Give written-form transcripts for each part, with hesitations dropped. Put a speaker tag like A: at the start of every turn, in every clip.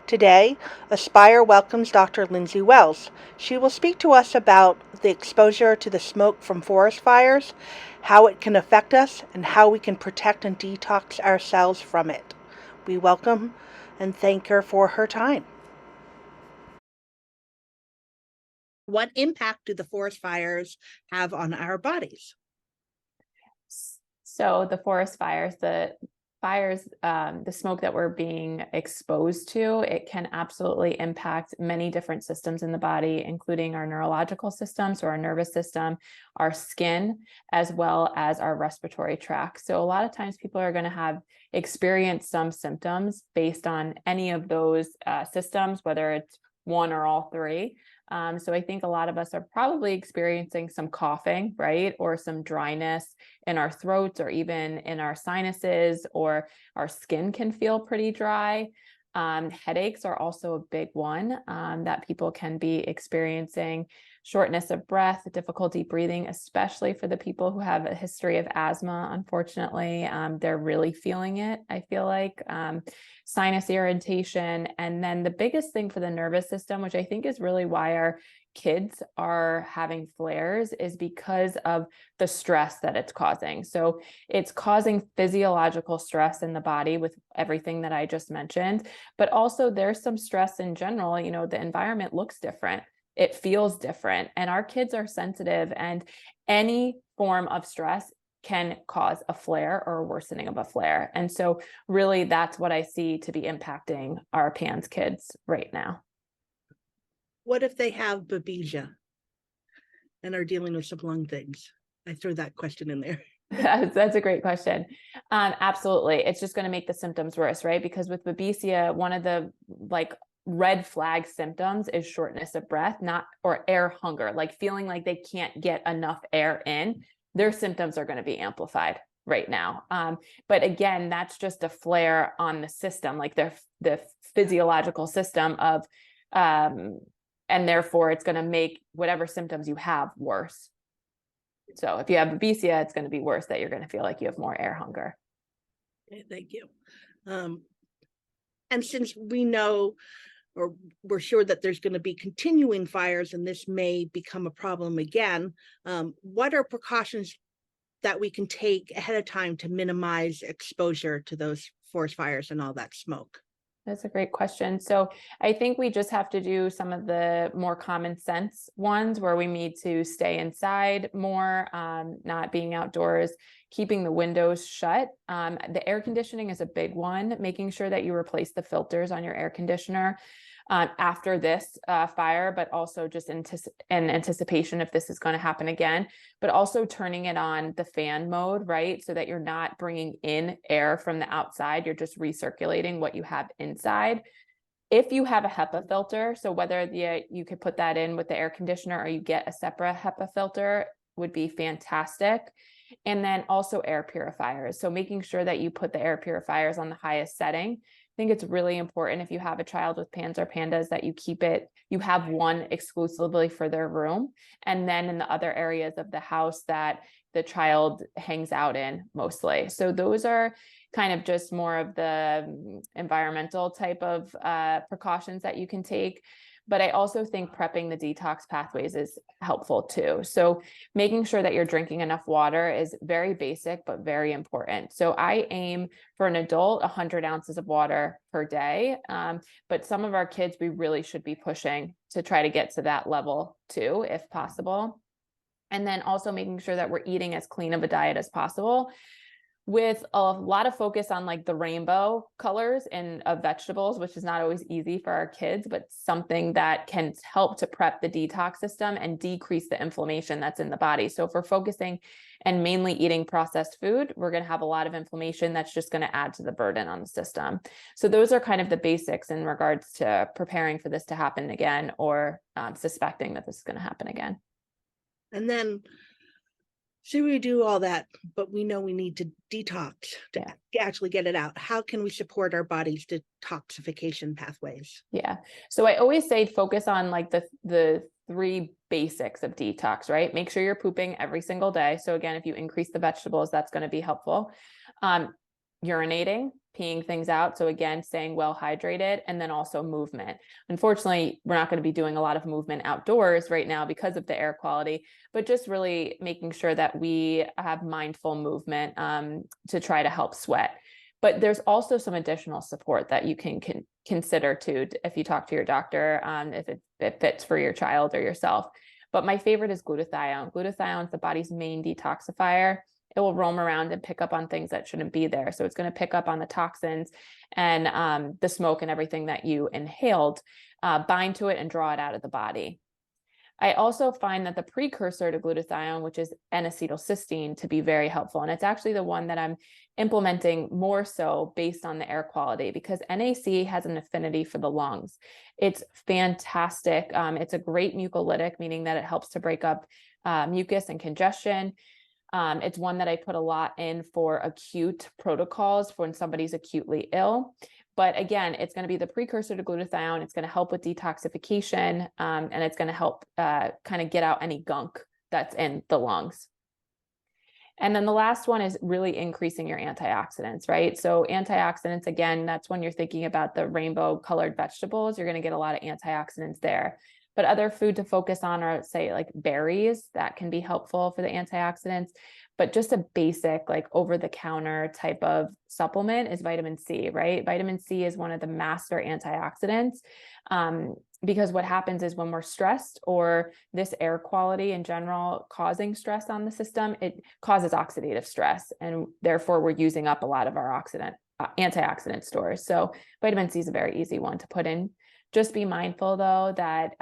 A: Today, Aspire welcomes Dr. Lindsey Wells. She will speak to us about the exposure to the smoke from forest fires, how it can affect us, and how we can protect and detox ourselves from it. We welcome and thank her for her time. What impact do the forest fires have on our bodies?
B: So the forest fires, the smoke that we're being exposed to, it can absolutely impact many different systems in the body, including our neurological system, so our nervous system, our skin, as well as our respiratory tract. So a lot of times people are going to have experienced some symptoms based on any of those systems, whether it's one or all three. So I think a lot of us are probably experiencing some coughing, right? Or some dryness in our throats or even in our sinuses, or our skin can feel pretty dry. Headaches are also a big one that people can be experiencing. Shortness of breath, difficulty breathing, especially for the people who have a history of asthma. Unfortunately, they're really feeling it, I feel like. Sinus irritation. And then the biggest thing for the nervous system, which I think is really why our kids are having flares, is because of the stress that it's causing. So it's causing physiological stress in the body with everything that I just mentioned, but also there's some stress in general. The environment looks different. It feels different, and our kids are sensitive, and any form of stress can cause a flare or a worsening of a flare. And so really that's what I see to be impacting our PANS kids right now.
A: What if they have babesia and are dealing with some lung things? I threw that question in there.
B: That's a great question. Absolutely. It's just going to make the symptoms worse, right? Because with babesia, one of the red flag symptoms is shortness of breath, or air hunger, like feeling like they can't get enough air in. Their symptoms are going to be amplified right now. But again, that's just a flare on the system, like the physiological system of, and therefore it's going to make whatever symptoms you have worse. So if you have babesia, it's going to be worse, that you're going to feel like you have more air hunger.
A: Okay, thank you. And since we know, or we're sure that there's going to be continuing fires and this may become a problem again, what are precautions that we can take ahead of time to minimize exposure to those forest fires and all that smoke?
B: That's a great question. So I think we just have to do some of the more common sense ones, where we need to stay inside more, not being outdoors, keeping the windows shut. The air conditioning is a big one, making sure that you replace the filters on your air conditioner after this fire, but also just in anticipation if this is going to happen again, but also turning it on the fan mode, right? So that you're not bringing in air from the outside, you're just recirculating what you have inside. If you have a HEPA filter, so whether you could put that in with the air conditioner or you get a separate HEPA filter, would be fantastic. And then also air purifiers. So making sure that you put the air purifiers on the highest setting. I think it's really important, if you have a child with PANS or PANDAS, that you have one exclusively for their room, and then in the other areas of the house that the child hangs out in mostly. So those are kind of just more of the environmental type of precautions that you can take. But I also think prepping the detox pathways is helpful too. So making sure that you're drinking enough water is very basic, but very important. So I aim for an adult 100 ounces of water per day. But some of our kids, we really should be pushing to try to get to that level too, if possible. And then also making sure that we're eating as clean of a diet as possible, with a lot of focus on the rainbow colors of vegetables, which is not always easy for our kids, but something that can help to prep the detox system and decrease the inflammation that's in the body. So if we're focusing and mainly eating processed food, we're going to have a lot of inflammation that's just going to add to the burden on the system. So those are kind of the basics in regards to preparing for this to happen again, or suspecting that this is going to happen again.
A: And then So we do all that, but we know we need to detox to
B: Yeah.
A: actually get it out. How can we support our body's detoxification pathways?
B: Yeah. So I always say focus on like the three basics of detox, right? Make sure you're pooping every single day. So again, if you increase the vegetables, that's going to be helpful. Um, urinating, peeing things out. So again, staying well hydrated, and then also movement. Unfortunately, we're not going to be doing a lot of movement outdoors right now because of the air quality, but just really making sure that we have mindful movement to try to help sweat. But there's also some additional support that you can consider too, if you talk to your doctor, if it fits for your child or yourself. But my favorite is glutathione. Glutathione is the body's main detoxifier. It will roam around and pick up on things that shouldn't be there. So it's going to pick up on the toxins and the smoke and everything that you inhaled, bind to it and draw it out of the body. I also find that the precursor to glutathione, which is N-acetylcysteine, to be very helpful. And it's actually the one that I'm implementing more so based on the air quality, because NAC has an affinity for the lungs. It's fantastic. It's a great mucolytic, meaning that it helps to break up mucus and congestion. It's one that I put a lot in for acute protocols for when somebody's acutely ill. But again, it's going to be the precursor to glutathione. It's going to help with detoxification, and it's going to help kind of get out any gunk that's in the lungs. And then the last one is really increasing your antioxidants, right? So antioxidants, again, that's when you're thinking about the rainbow colored vegetables, you're going to get a lot of antioxidants there. But other food to focus on are, say, like berries, that can be helpful for the antioxidants. But just a basic, like over-the-counter type of supplement is vitamin C, right? Vitamin C is one of the master antioxidants. Because what happens is when we're stressed, or this air quality in general causing stress on the system, it causes oxidative stress, and therefore we're using up a lot of our antioxidant stores. So vitamin C is a very easy one to put in. Just be mindful though that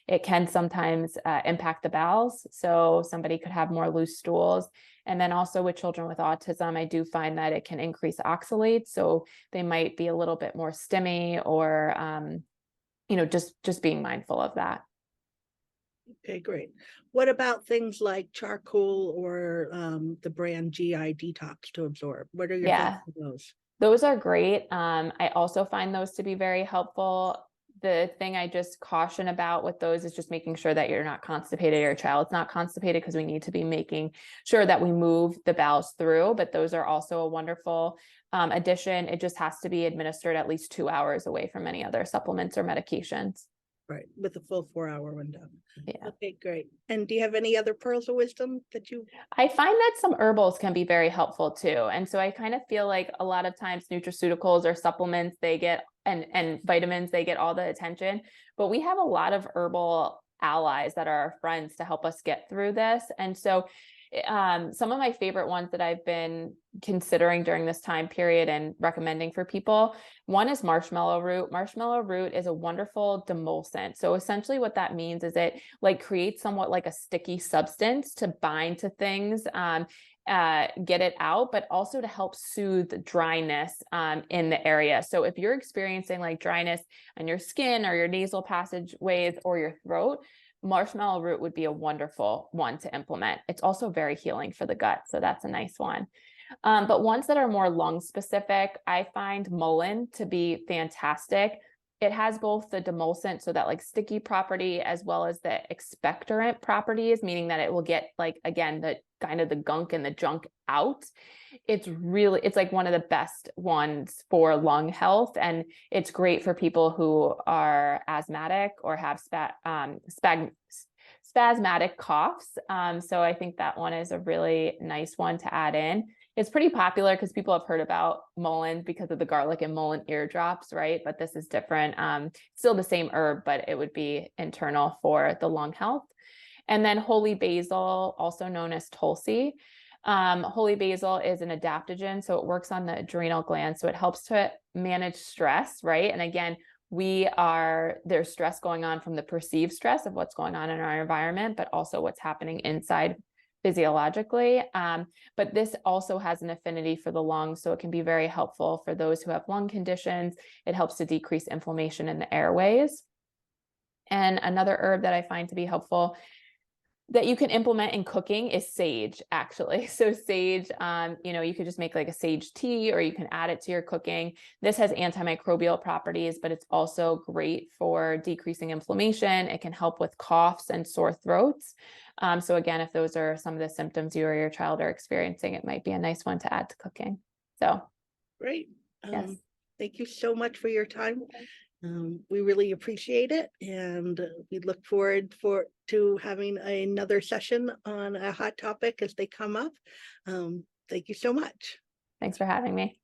B: it can sometimes impact the bowels. So somebody could have more loose stools. And then also with children with autism, I do find that it can increase oxalates. So they might be a little bit more stimmy, or just being mindful of that.
A: Okay, great. What about things like charcoal or the brand GI Detox to absorb? What are your thoughts
B: Yeah,
A: on those?
B: those are great. I also find those to be very helpful. The thing I just caution about with those is just making sure that you're not constipated, or your child's not constipated, because we need to be making sure that we move the bowels through. But those are also a wonderful addition. It just has to be administered at least 2 hours away from any other supplements or medications.
A: Right, with a full 4-hour window.
B: Yeah.
A: Okay, great. And do you have any other pearls of wisdom that you?
B: I find that some herbals can be very helpful too. And so I kind of feel like a lot of times nutraceuticals or supplements, they get, and vitamins, they get all the attention, but we have a lot of herbal allies that are our friends to help us get through this. And so some of my favorite ones that I've been considering during this time period and recommending for people, one is marshmallow root. Marshmallow root is a wonderful demulcent. So essentially what that means is it like creates somewhat like a sticky substance to bind to things, get it out, but also to help soothe dryness in the area. So if you're experiencing like dryness on your skin or your nasal passageways or your throat, marshmallow root would be a wonderful one to implement. It's also very healing for the gut. So that's a nice one. But ones that are more lung specific, I find mullein to be fantastic. It has both the demulcent, so that like sticky property, as well as the expectorant properties, meaning that it will get like, again, the kind of the gunk and the junk out. It's like one of the best ones for lung health. And it's great for people who are asthmatic or have spasmodic coughs. So I think that one is a really nice one to add in. It's pretty popular because people have heard about mullein because of the garlic and mullein eardrops, right? But this is different. Still the same herb, but it would be internal for the lung health. And then holy basil, also known as Tulsi. Holy basil is an adaptogen, so it works on the adrenal gland. So it helps to manage stress, right? And again, there's stress going on from the perceived stress of what's going on in our environment, but also what's happening inside physiologically. But this also has an affinity for the lungs, so it can be very helpful for those who have lung conditions. It helps to decrease inflammation in the airways. And another herb that I find to be helpful that you can implement in cooking is sage, actually. So sage, you could just make like a sage tea, or you can add it to your cooking. This has antimicrobial properties, but it's also great for decreasing inflammation. It can help with coughs and sore throats. So again, if those are some of the symptoms you or your child are experiencing, it might be a nice one to add to cooking. So
A: Great.
B: yes.
A: Thank you so much for your time. We really appreciate it, and we look forward to having another session on a hot topic as they come up. Thank you so much.
B: Thanks for having me.